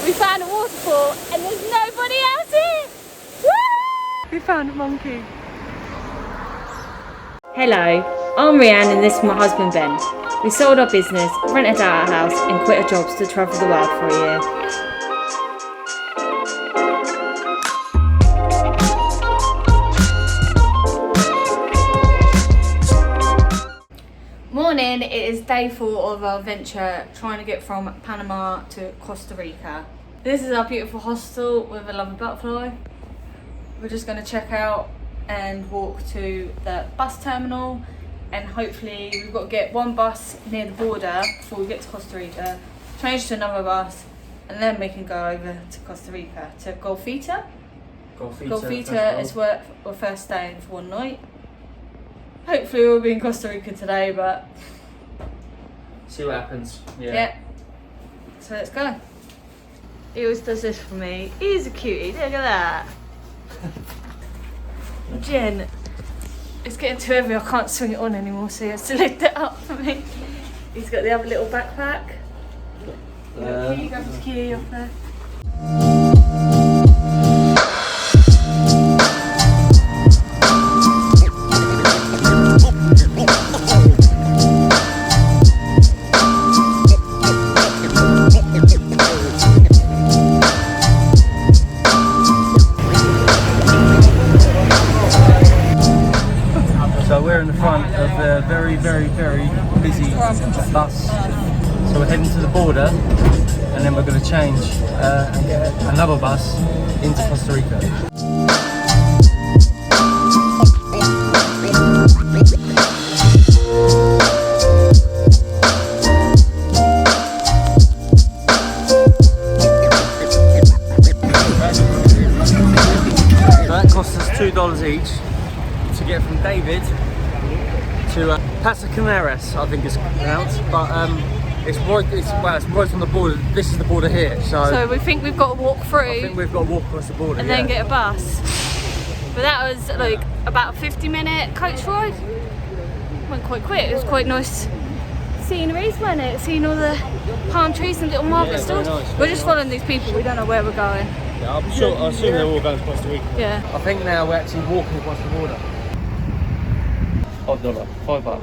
We found a waterfall and there's nobody else here! Woo! We found a monkey. Hello, I'm Rianne and this is my husband Ben. We sold our business, rented out our house and quit our jobs to travel the world for a year. Morning, it is day 4 of our venture trying to get from Panama to Costa Rica. This is our beautiful hostel with a lovely butterfly. We're just going to check out and walk to the bus terminal, and hopefully we've got to get one bus near the border before we get to Costa Rica, change to another bus, and then we can go over to Costa Rica, to Golfito. Golfito is where we're first staying for one night. Hopefully we'll be in Costa Rica today, but see what happens. Yeah. So let's go. He always does this for me. He's a cutie, look at that. Jen, it's getting too heavy, I can't swing it on anymore, so he has to lift it up for me. He's got the other little backpack. Key, grab his key off there. So we're in the front of a very, very, very busy bus. So we're heading to the border, and then we're going to change and get another bus into Costa Rica. So that costs us $2 each to get from David to Puntarenas, I think it's pronounced, but it's right on the border. This is the border here, so we think we've got to walk through. I think we've got to walk across the border and then get a bus. But that was like about a 50-minute coach ride. Went quite quick. It was quite nice sceneries, wasn't it? Seeing all the palm trees and little market stores. Nice, we're just following these people. We don't know where we're going. Yeah, I assume they're all going to Costa Rica. Yeah. I think now we're actually walking across the border. $5, $5.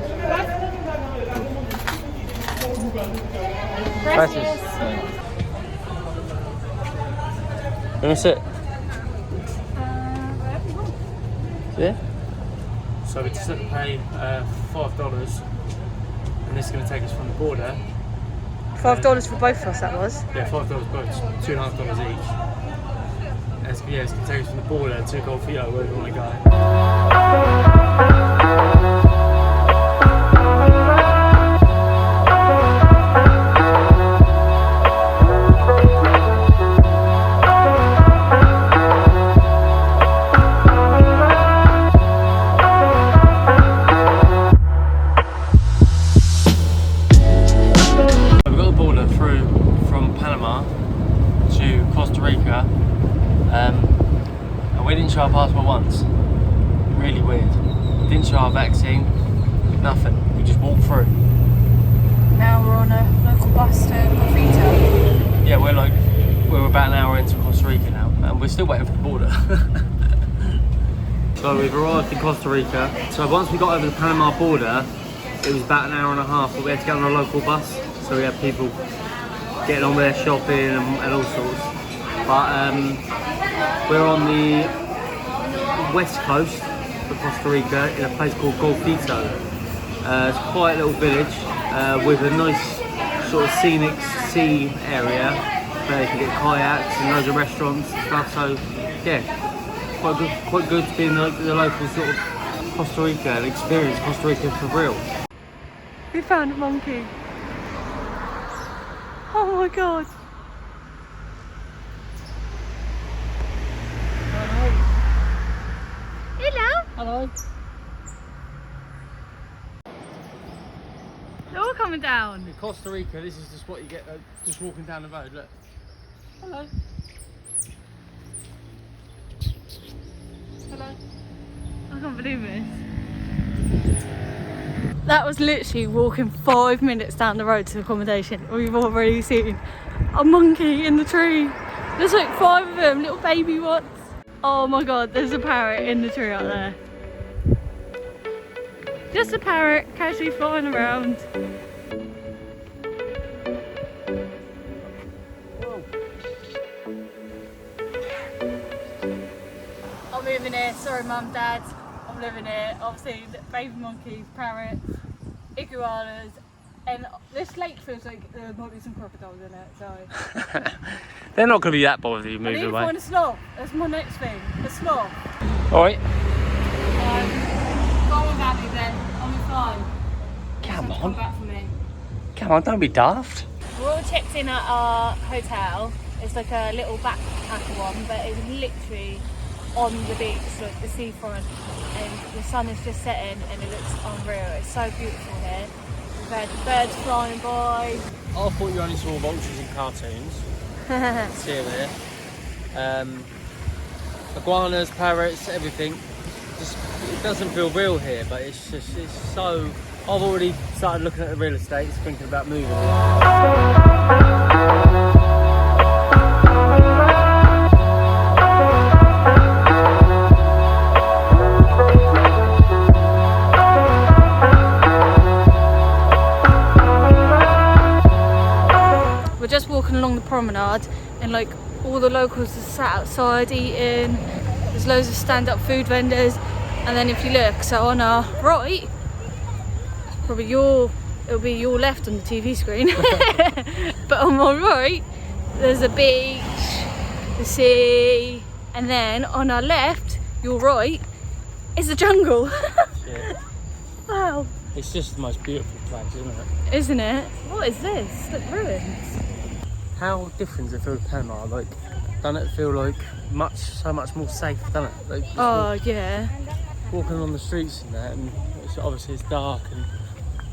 Prices. You want to sit? Yeah. So we just had to pay $5, and this is going to take us from the border. $5 for both of us, that was. Yeah, $5 both, $2.50 each. It's going to take us from the border to Golfito, where we want to go. We've got the border through from Panama to Costa Rica, and we didn't show our passport once. Really weird. Didn't show our vaccine, nothing. We just walked through. Now we're on a local bus to Golfito. Yeah, we're about an hour into Costa Rica now, and we're still waiting for the border. So we've arrived in Costa Rica. So once we got over the Panama border, it was about an hour and a half, but we had to get on a local bus. So we had people getting on there shopping and all sorts. But we're on the west coast of Costa Rica in a place called Golfito. It's quite a little village with a nice sort of scenic sea area where you can get kayaks and loads of restaurants and stuff. So yeah, quite good to be in the local sort of Costa Rica and experience Costa Rica for real. We found a monkey. Oh my god. Hello. Hello. They're all coming down. In Costa Rica, this is just what you get just walking down the road. Look. Hello. Hello. I can't believe this. That was literally walking 5 minutes down the road to accommodation. We've already seen a monkey in the tree. There's like 5 of them, little baby ones. Oh my god, there's a parrot in the tree out there. Just a parrot casually flying around. I'm moving here, sorry mum, dad. I'm living here. I've seen baby monkeys, parrots, iguanas, and this lake feels like there might be some crocodiles in it, so. They're not going to be that bothered if you I move need to away. find a sloth. That's my next thing. A sloth. Alright. Go on, Abby, then. I'll be fine. Come Come on. back for me. Come on, don't be daft. We're all checked in at our hotel. It's like a little backpacker one, but it's literally on the beach, like the seafront, and the sun is just setting and it looks unreal. It's so beautiful here. We've had birds flying by. I thought you only saw vultures in cartoons. It's here there. Iguanas, parrots, everything. Just, it doesn't feel real here, but it's so. I've already started looking at the real estate, thinking about moving here. We're just walking along the promenade and like all the locals are sat outside eating. There's loads of stand-up food vendors, and then if you look, so on our right, probably it'll be your left on the TV screen, but on my right there's a beach, the sea, and then on our left, your right, is the jungle. Shit. Wow. It's just the most beautiful place, isn't it? Isn't it? What is this? Look, ruins. How different does it feel to Panama? Like, doesn't it feel like so much more safe, doesn't it? Like, just Oh yeah. walking on the streets and that, and obviously it's dark and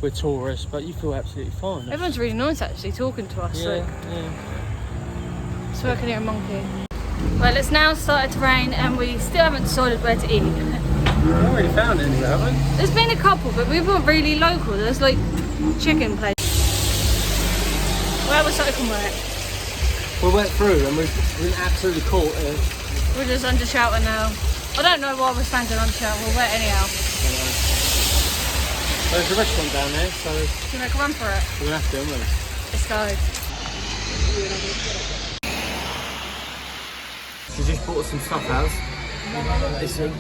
we're tourists, but you feel absolutely fine. Everyone's really nice actually talking to us. Yeah, Like, yeah. it's working here a monkey. Well, it's now started to rain and we still haven't decided where to eat. We've already found it anywhere, haven't we? There's been a couple, but we weren't really local. There's like chicken places. Where was open work? We went through and we've been absolutely caught. We're just under shelter now. I don't know why we're standing under shelter. We'll wait anyhow. There's a restaurant down there, so Can we make a run for it? we're going to have to, aren't we? Let's go. She just bought some stuff out. Listen.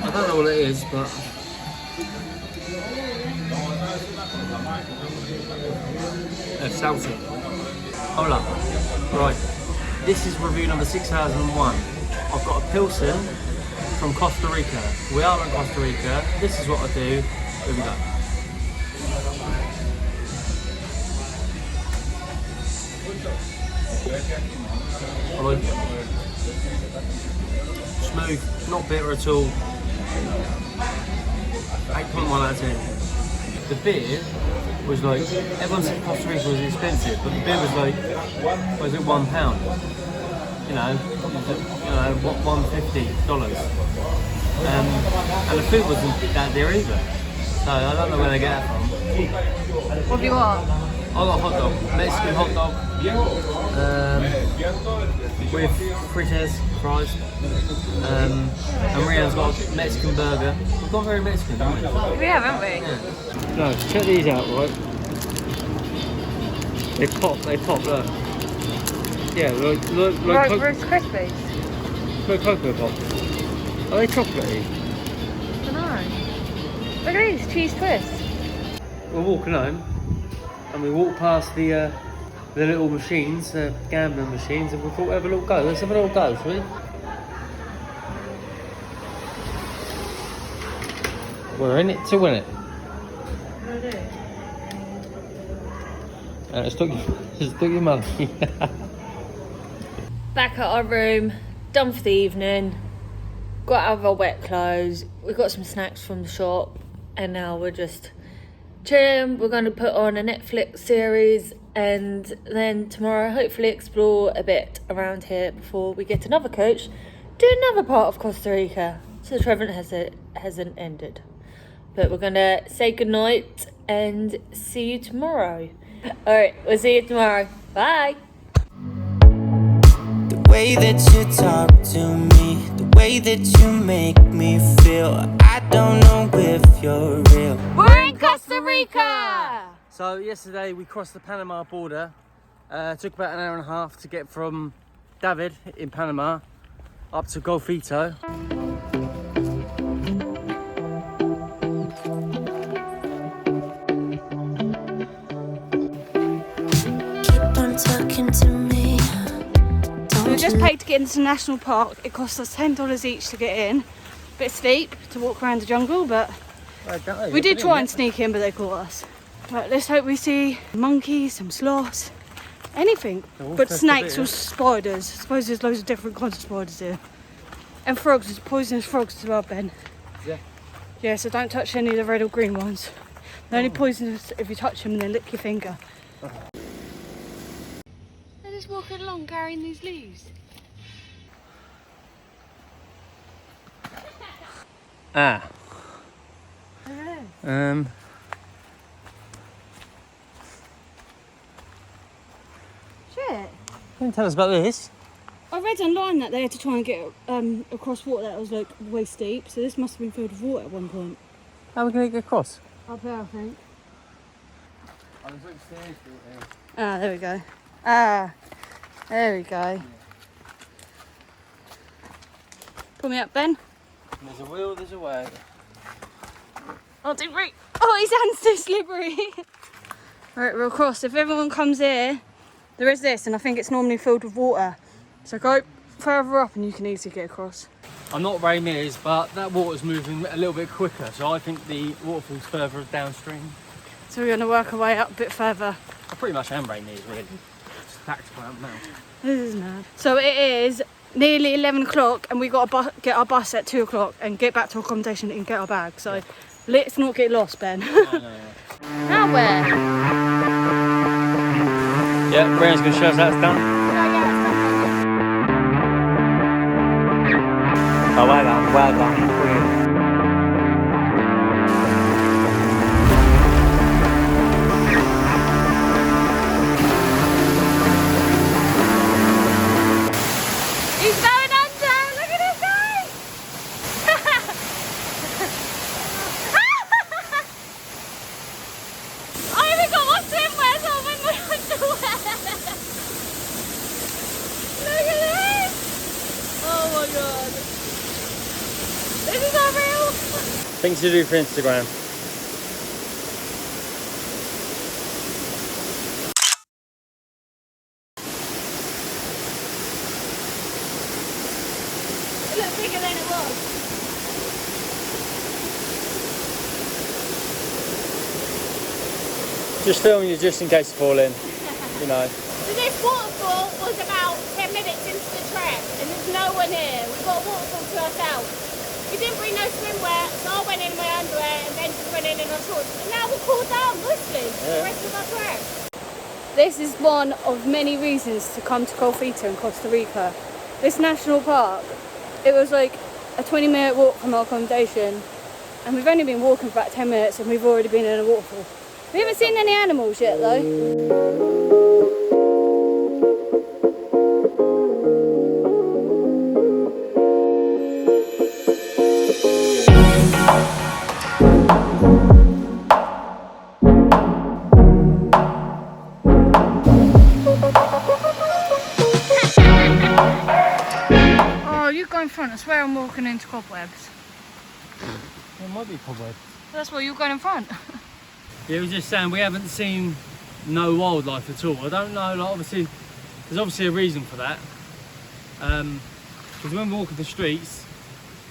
I don't know what it is, but it's salty. Hold up. Right. This is review number 6001. I've got a Pilsen from Costa Rica. We are in Costa Rica. This is what I do. Here we go. I like it. Smooth, not bitter at all. 8.1 out of 10. The beer was like, everyone said Costa Rica was expensive, but the beer was like, what was it, £1? You know, what, $150. And the food wasn't that dear either. So I don't know where they get that from. What do you want? I got a hot dog, Mexican hot dog, with fritters, fries, and Rian's got a Mexican burger. We've got very Mexican, haven't we? We have, haven't we? Yeah. No, check these out, right? They pop, look. Yeah, like Rice Krispies. like Cocoa Pops. Are they chocolatey? I don't know. Look at these, cheese twists. We're walking home, and we walked past the little machines, gambling machines, and we thought we'd have a little go. Let's have a little go, shall we? We're in it to win it. And it's took your money. Back at our room, done for the evening. Got out of our wet clothes. We got some snacks from the shop, and now we're just chilling. We're going to put on a Netflix series, and then tomorrow hopefully explore a bit around here before we get another coach to another part of Costa Rica. So the travel hasn't ended. But we're gonna say goodnight and see you tomorrow. Alright, we'll see you tomorrow. Bye! The way that you talk to me, the way that you make me feel, I don't know if you're real. We're in Costa Rica! So yesterday we crossed the Panama border. Took about an hour and a half to get from David in Panama up to Golfito. Talking to me. We just paid to get into the national park. It cost us $10 each to get in. Bit steep to walk around the jungle, but we did try and sneak in, but they caught us. Right, let's hope we see monkeys, some sloths, anything. But snakes or spiders. I suppose there's loads of different kinds of spiders here. And frogs, there's poisonous frogs as well, Ben. Yeah. Yeah, so don't touch any of the red or green ones. They're only poisonous if you touch them and then lick your finger. They're just walking along carrying these leaves. Shit. Don't tell us about this. I read online that they had to try and get across water that was like way steep, so this must have been filled with water at one point. How are we going to get across? Up there, I think. Oh, there's like stairs built there. Ah, there we go. Ah, there we go. Pull me up, Ben. There's a will, there's a way. Oh, deep right. Oh, his hand's too slippery. Right, we'll cross. If everyone comes here, there is this, and I think it's normally filled with water. So go further up and you can easily get across. I'm not Ray Mears, but that water's moving a little bit quicker, so I think the waterfall's further downstream. So we're going to work our way up a bit further. I pretty much am Ray Mears, really. It's tactical out now. This is mad. So it is nearly 11 o'clock and we got to get our bus at 2 o'clock and get back to accommodation and get our bag. So let's not get lost, Ben. No. Now where? Yeah, Ray's going to show us how it's done. Oh, well done, well done. Brilliant. He's going under! Look at this guy! I even got my swimwear on in my underwear! Look at this! Oh my god! This is unreal! Things to do for Instagram. It looked bigger than it was. Just filming you just in case you fall in, you know. So this waterfall was about 10 minutes into the trek and there's no one here. We've got a waterfall to ourselves. We didn't bring no swimwear, so I went in my underwear and Ben just went in our shorts. And now we're cooled down mostly for the rest of our trek. This is one of many reasons to come to Golfito in Costa Rica. This national park, it was like a 20-minute walk from our accommodation and we've only been walking for about 10 minutes and we've already been in a waterfall. We haven't seen any animals yet though. Oh, you go in front. I swear I'm walking into cobwebs. It might be cobweb. That's why you're going in front. Yeah, we were just saying we haven't seen no wildlife at all. I don't know, like obviously, there's obviously a reason for that. Because when we're walking the streets,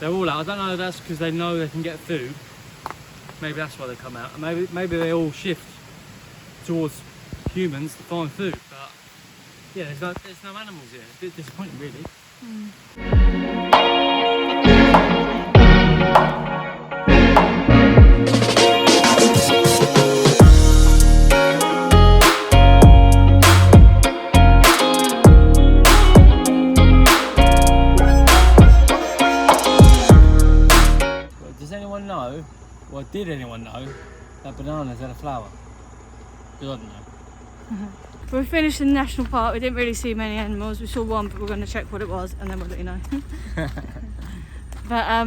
they're all out. I don't know if that's because they know they can get food. Maybe that's why they come out. And maybe they all shift towards humans to find food. But yeah, there's no animals here. It's a bit disappointing, really. Did anyone know that bananas had a flower? Because I didn't know. We finished in the national park. We didn't really see many animals. We saw one, but we're going to check what it was and then we'll let you know. But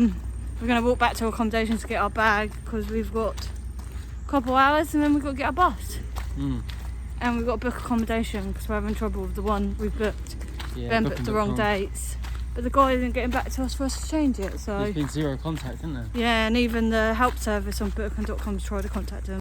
we're going to walk back to our accommodation to get our bag because we've got a couple hours and then we've got to get our bus. And we've got to book accommodation because we're having trouble with the one we've booked. Yeah, we haven't booked the wrong dates. But the guy isn't getting back to us for us to change it. So there's been zero contact, isn't there? yeah, and even the help service on booking.com's tried to contact him.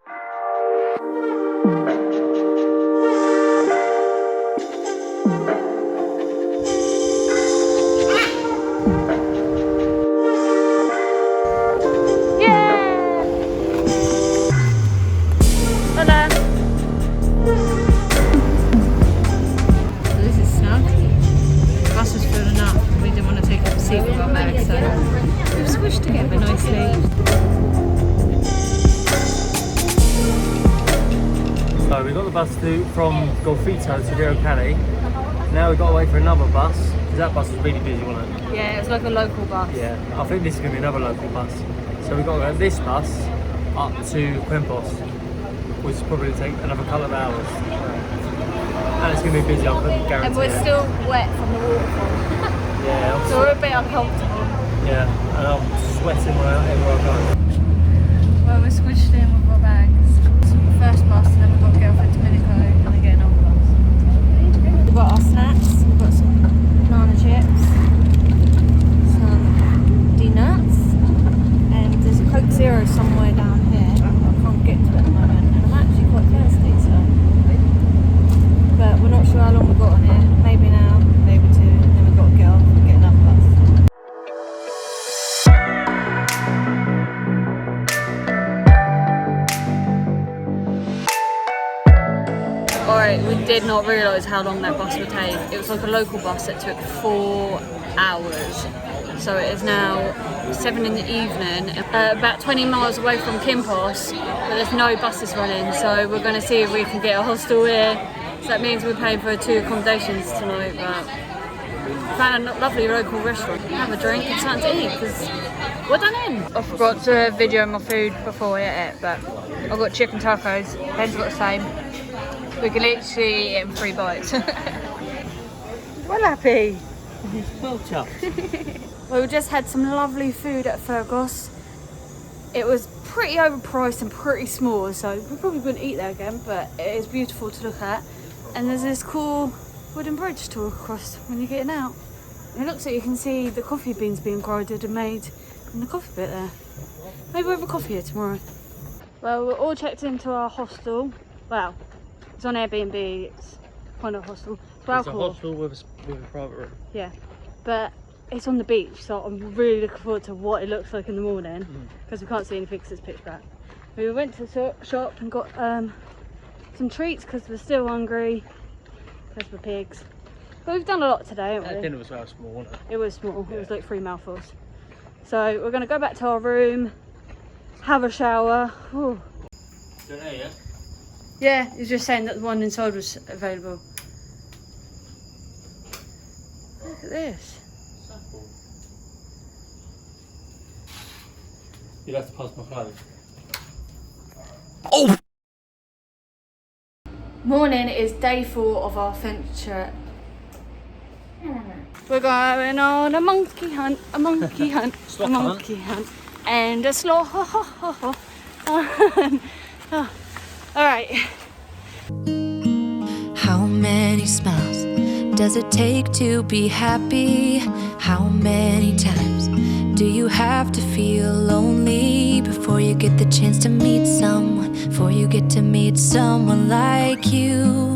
So we got the bus from Golfito to Rio Cali. Now we've got to wait for another bus because that bus was really busy, wasn't it? Yeah, it was like a local bus. Yeah, I think this is going to be another local bus. So we've got to go this bus up to Quimpos, which is probably take another couple of hours. And it's going to be busy, I couldn't guarantee. And we're still wet from the waterfall. Yeah. So we're a bit uncomfortable. Yeah, and I'm sweating everywhere I go. Well, we're squished in with our bags. So the first bus, and then we've got to get off at Dominico and then get another bus. We've got our snacks. We've got some banana chips, some D-nuts, and there's a Coke Zero somewhere down here. I can't get to it at the moment, and I'm actually quite thirsty, so. But we're not sure how long we've got on it. Maybe now, maybe two, and then we've got to get off and get another bus. Alright, we did not realise how long that bus would take. It was like a local bus that took 4 hours. So it is now 7 in the evening, about 20 miles away from Quimpos, but there's no buses running, so we're going to see if we can get a hostel here. So that means we're paying for 2 accommodations tonight, but we found a lovely local restaurant. Have a drink and something to eat, because we're done in. I forgot to video my food before I ate it, but I've got chicken tacos, Ben's got the same. We can literally eat it in 3 bites. Well happy. Well chuffed. Well, we just had some lovely food at Fergus. It was pretty overpriced and pretty small, so we probably wouldn't eat there again, but it is beautiful to look at. And there's this cool wooden bridge to walk across when you're getting out. And it looks like you can see the coffee beans being grinded and made in the coffee bit there. Maybe we'll have a coffee here tomorrow. Well, we're all checked into our hostel. Well, it's on Airbnb, it's kind of a hostel. It's a hostel with a private room. Yeah, but it's on the beach, so I'm really looking forward to what it looks like in the morning, because we can't see anything because it's pitch black. We went to the shop and got some treats because we're still hungry, because we're pigs. But we've done a lot today, haven't we? That dinner was very small, wasn't it? It was small, Yeah. it was like 3 mouthfuls. So we're going to go back to our room, have a shower. Whew. Still there, yeah? Yeah, he's just saying that the one inside was available. Look at this. You'd have to pass my clothes. Oh! Morning is day 4 of our venture. We're going on a monkey hunt, a monkey hunt, a monkey hunt, and a slow. Alright. How many smiles does it take to be happy? How many times do you have to feel lonely before you get the chance to meet someone? Before you get to meet someone like you?